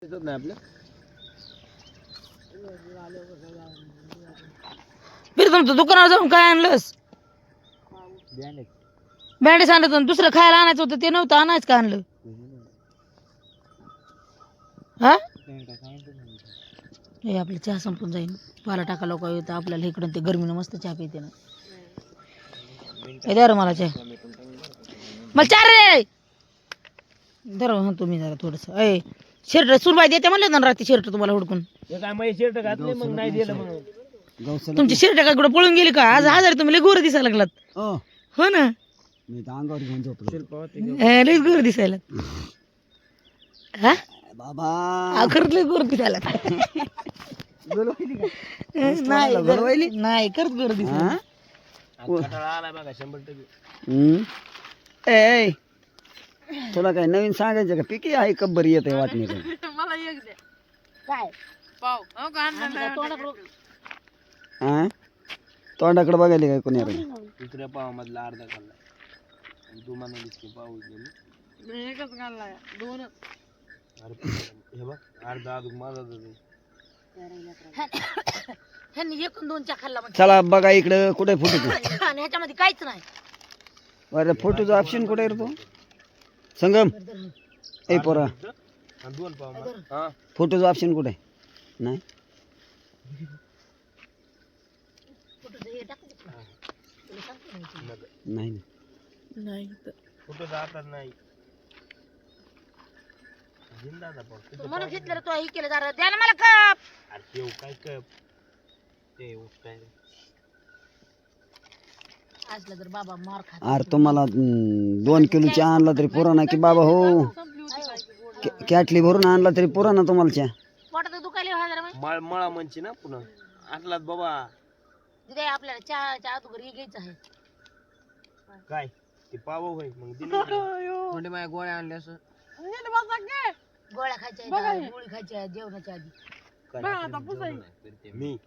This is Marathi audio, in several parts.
दिसत नाही आपल्या तुमचं दुकानावर जाऊन काय आणलंस? बँडेज आणलं होतं, दुसरं खायला आणायचं होतं ते नव्हतं, आणायचं का आणलं? हा हे आपलं चहा संपून जाईल, पाला टाका लोक येतं आपल्याला इकडून ते गरमीनं मस्त चहा पिते ना. हे द्या रे मला चहा, मला चहा रे धर तुम्ही जरा थोडस. अय शर्ट सुरबाई देते म्हणलं ना रात्री शर्ट तुम्हाला हुडकून. काय माझी शर्ट घातले मग नाही दिलं म्हणून. तुमची शर्ट काय कुठं पळून गेली का? आज हजार तुम्ही लय गोर दिसायला लागलात. हो ना, लयच गोर दिसायला. हा बाबा खरंच लय गोर दिसायला. नाही नाही खरंच गोर दिसायला. आला बघा 100%. तुला काय नवीन सांगायचं का? पिकी आहे कब्बर येते वाटणी मला एक द्या काय पाव तोंडाकडे बघायला काय कोणी दुसऱ्या पावामधला अर्धा खाल्ला आणि तू मला दिसतो पाव एकच घाललाय दोनच. हे बघ अर्धा अजून माझा ह्यांनी एकूण दोनच्या खाल्ला म्हणजे. चला बघा इकडं कुठे फोटो आणि ह्याच्यामध्ये काहीच नाही. बरं फोटोचं ऑप्शन कुठे आहे रे तो? संगम ए पोरा दोन पाव फोटोचं ऑप्शन कुठे नाही? नाही नाही फोटो जातात नाही. म्हणून घेतलं रे तो हे केलं जरा द्या ना मला कप. अरे देऊ काय कप ते काय असलं तर बाबा मार खा. अरे तुम्हाला 2 किलोची आणला तरी पुराणा की बाबा हो? कॅटली भरून आणला तरी पुराणा तुम्हाला चहा? पोटात दुखायला हजार मळा म्हणची ना पुन्हा आणलात बाबा. तिथे आपल्याला चहा अगोदर हे घ्यायचं आहे. काय ते पाव होय मग दिली माझ्या गोळ्या आणल्या असं गोळ्या खायच्या गोळी खायच्या जेवणाच्या आधी. मी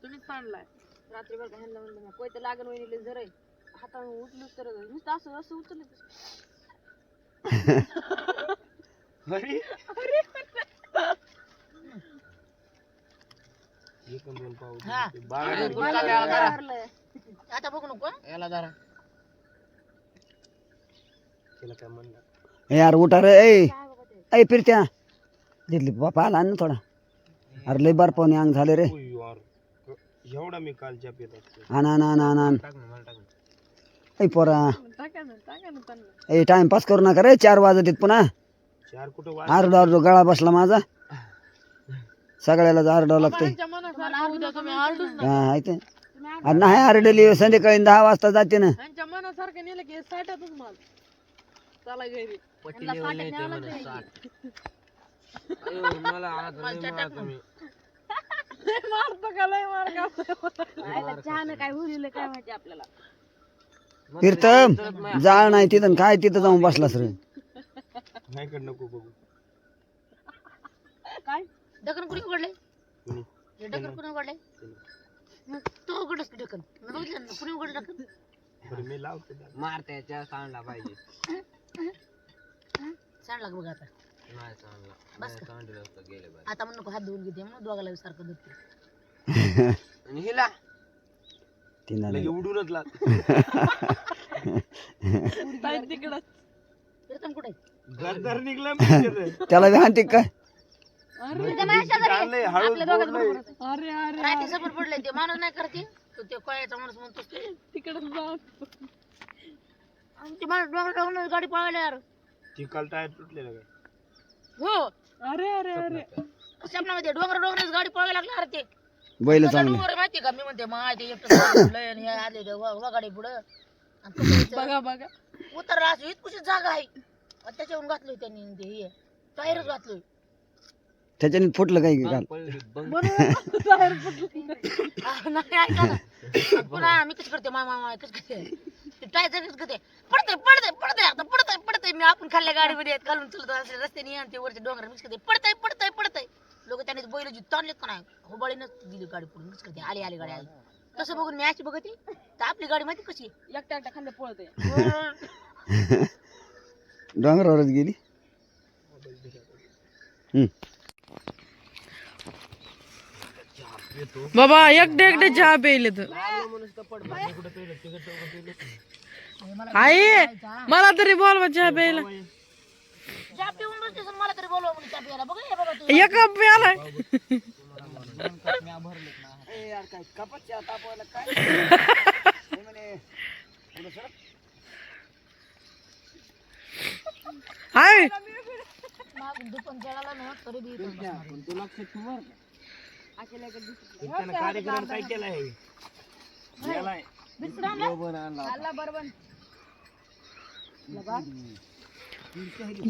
तुम्हीच सांडलाय रात्री बरं ह्यांना म्हणलं ना कोयतं लागण वहिनीले जर हाताने उचलूच तर नुसतं असं असं उचललं. आता बघू नको याला जरा त्याला काय म्हणलं यार उठा रे ए फिरत्या दिली बापा आला ना थोडा. अरे लय बार पाहुणे अंग झाले रे. एवढा मी कालच्या पेत असतो. आण ए पोरा ए टाइमपास करू नका रे. 4 वाजत आहेत पुन्हा. 4 कुठं आरडा गळा बसला माझा. सगळ्याला आरडावं लागतंय. हा ते नाही आरडली संध्याकाळी 10 वाजता जाते ना. मनासारखं नेलं की साठ्यातच माल चला घरी काय उरलं काय माहिती आपल्याला. तीर्थम जाळ नाही तिथं काय तिथं जाऊन बसलास रे. नाही नको बघू काय ढकन कुणी उघडले? ढकन कुणी उघडले? तो उघडस ढकन बघितलं ना कुणी उघडलं ढकन? मी लावतो मारत्याच्या सांडला पाहिजे. सांडला बघ आता नाही सांडला बस गेले आता म्हणून नको हात धुवून घेते म्हणून दोघाला सारखं धुते. आणि हिला तिला उडूनच लाग तिकडं कीर्तन कुठे घर निघलं त्याला विहानते काय सपोर्ट पडले ते माणूस नाही करते ते कोयाचा माणूस म्हणतो तिकडे माणूस डोंगर गाडी पळायला यार. ती काल टायर तुटलेलं काय? हो अरे अरे अरे स्वप्नामध्ये डोंगर गाडी पळायला लागली. अरे ते बैल चांगले माहिती का? मी म्हणते माहिती एकटं आले वगाडी पुढं बघा बघा उतरला असं इतकुशी जागा आहे त्याच्यावरून घातलोय त्यांनी हे टायरच घातलोय. त्याच्याने फुटलं काही काल पुन्हा मी कसं करते मामा कसं करते टायर कसं करते पडतंय मी आपण खाल्ल्या गाडीमध्ये घालून चलत असले रस्त्याने आणि ते वरचे डोंगर मिक्स करते पडतंय लोक त्याने बैल जी ताणलेत का नाही होबाळीनच दिली गाडी पुढे मिक्स करते आली गाडी आली तसं बघून मी अशी बघते तर आपली गाडी माहिती कशी एकट्या खांद्या पळते डोंगरावरच गेली. बाबा एकटे एकटे चहा प्यायले तर आई मला तरी बोलवा चहा प्यायला चहा पिऊन बसतेस आणि मला तरी बोलवा म्हणून चहा प्यायला. बघ हे बाबा तू. एक कप प्याला हाय मागून दुकान जळाला ना तरी बी इथं बसणार. त्यानं कार्यक्रम काय केला आहे यालाय.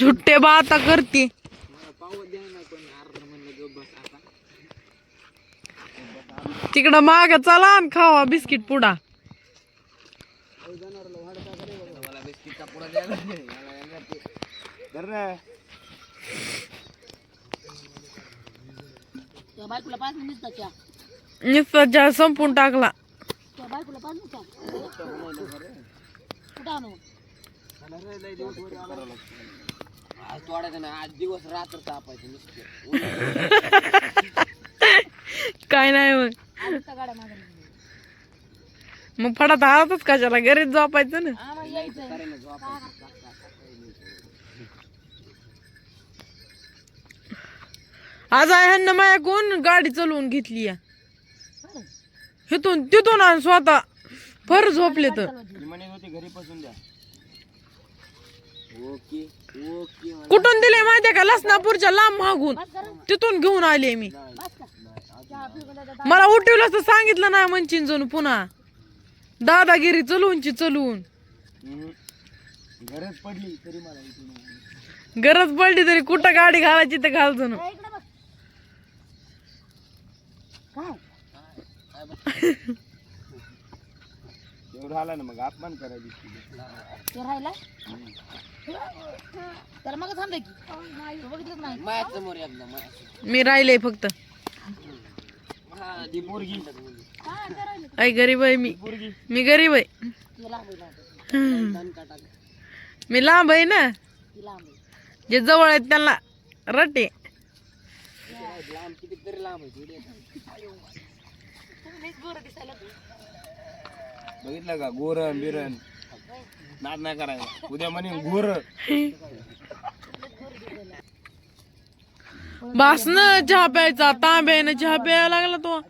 झुट्टे बाता करते तिकडं माग चला आणि खावा बिस्किट पुडा त्या बायकोला 5 मिनिट चहा. नुसता चहा संपून टाकला त्या बायकोला 5 मिनिट चहा. कुठं आणू? काय नाही मग आलीच त्या गाड्या मागे. मग फडात हातच कशाला घरीच झोपायचं ना आम्हाला यायचंय. आज ह्यांना माया कोण गाडी चालवून घेतली या इथून तिथून आणि स्वतः फर झोपले तर म्हणत होते घरी पासून द्या. कुठून दिले माहितीये का लसनापूरच्या लांब मागून तिथून घेऊन आले मी मला उठवलं तर सांगितलं नाही म्हणशीन जणू पुन्हा दादागिरी चलवूनची चलवून गरज पडली तरी मला गरज पडली तरी कुठं गाडी घालायची तर घालतो ना इकडे बघ. काय? एवढं आला ना मग अपमान करायची. ते राहिला तर मग थांबले की तू बघितलंच नाही. मी राहिले फक्त ती पोरगी आई गरीब आहे मी गरीब आहे ती लांब आहे. मी लांब आहे ना ती लांब आहे. जे जवळ आहेत त्यांना रटे बघितलं का गोरण बिरण नाद नाही करायला. उद्या म्हणे गोर बासनं चहा प्यायचा तांब्यानं चहा प्यायला लागला तो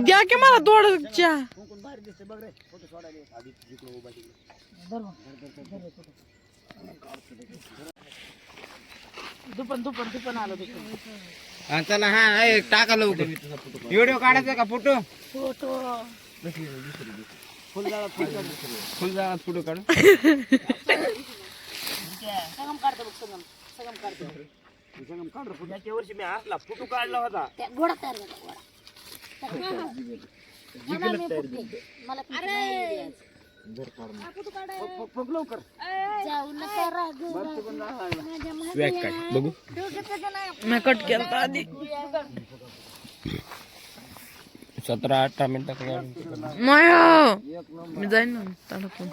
द्या की मला थोडं चहा दुपन आलो दुपन. चला हा टाका लवकर. व्हिडिओ काढायचा का फोटो फोटो फुल जाळात फोटो काढू. सगम काढतो बघ. सगम काढतो. याच्या वर्षी मी असला फोटो काढला होता. त्या घोडा तयार झाला घोडा. मला मी फुटते. मला किती नाही द्यायचं. लवकर जाऊ नका राग बघू. मी कट केला आधी 17-18 मिनिटं माया मी जाईन ना तडकून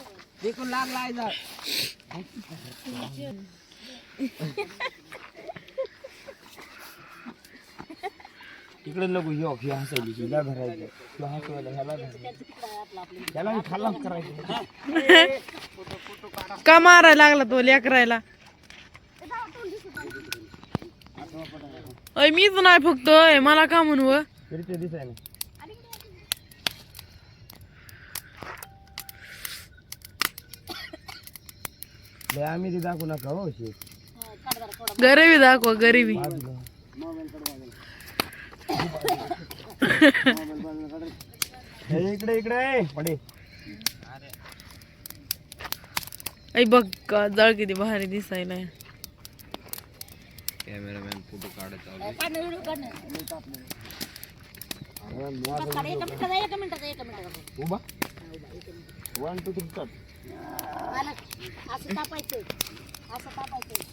तिकडे नको ह्यो हसायली हिला धरायचं ह्यो हसवायला ह्याला धरायचं ह्याला मी खाल्ला करायचं. का मारायला लागला तो लेकरायला अय मीच नाही फक्त अय मला का म्हणू तरी ते दिसाय ना. लय आम्ही ते दाखवू नका हो शेत. गरिबी दाखवा गरिबी इकडे इकडे पडे ऐ बघ का जळ किती भारी दिसायला कॅमेरामॅन फोटो काढत व्हिडिओ काढणं. एका मिनिटाचा उभा 1 2 3 स्टार्ट. आलं. असं तापायचं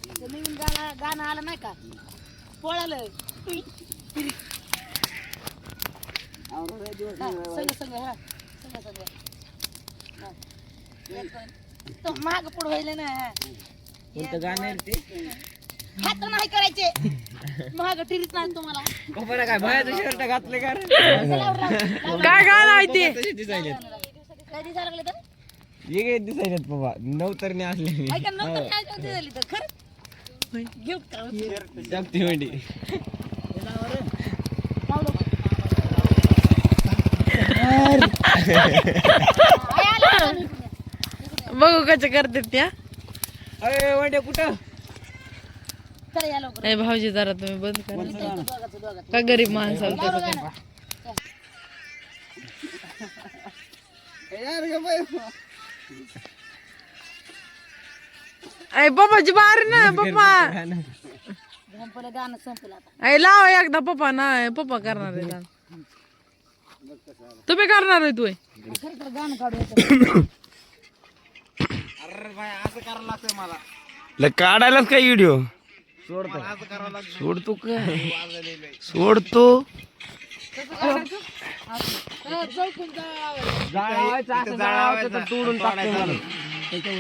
ते नवीन गाणं आलं नाही का पळालं संग तो माग पुढे व्हायला ना कोणतं गाणं आहे रे ते? हात नाही करायचे महाग टिरीत नाही तुम्हाला बरं काय बायाचं शर्ट घातले का रे? काय गाणं आहे ते तसे दिसायलेत. काय दिसायला लागले तर वेगळे दिसायलेत बाबा नवतरने असले ऐका नंतर काय करते झाली तर खरं गिफ्ट करा जगती म्हणजे बघू कशा करतात त्या अरे वंडे कुठं चला या लवकर ए भाऊजी जरा तुम्ही बंद करा दोघाचं का गरीब माणसाला त्याचं काय ऐ पप्पाची बारी ना पप्पा संपलं गाणं संपलं आता ऐ लाव एकदा पप्पा नाही पप्पा करणार आहे गाणं. तुम्ही करणार आहे तू खरं तर गाणं काढू येतं अरे बाय असं करावं लागतं मला काढायलाच काय व्हिडिओ सोडतो काय सोडतो जाळावायचं असं जाळावायचं तोडून टाकायचं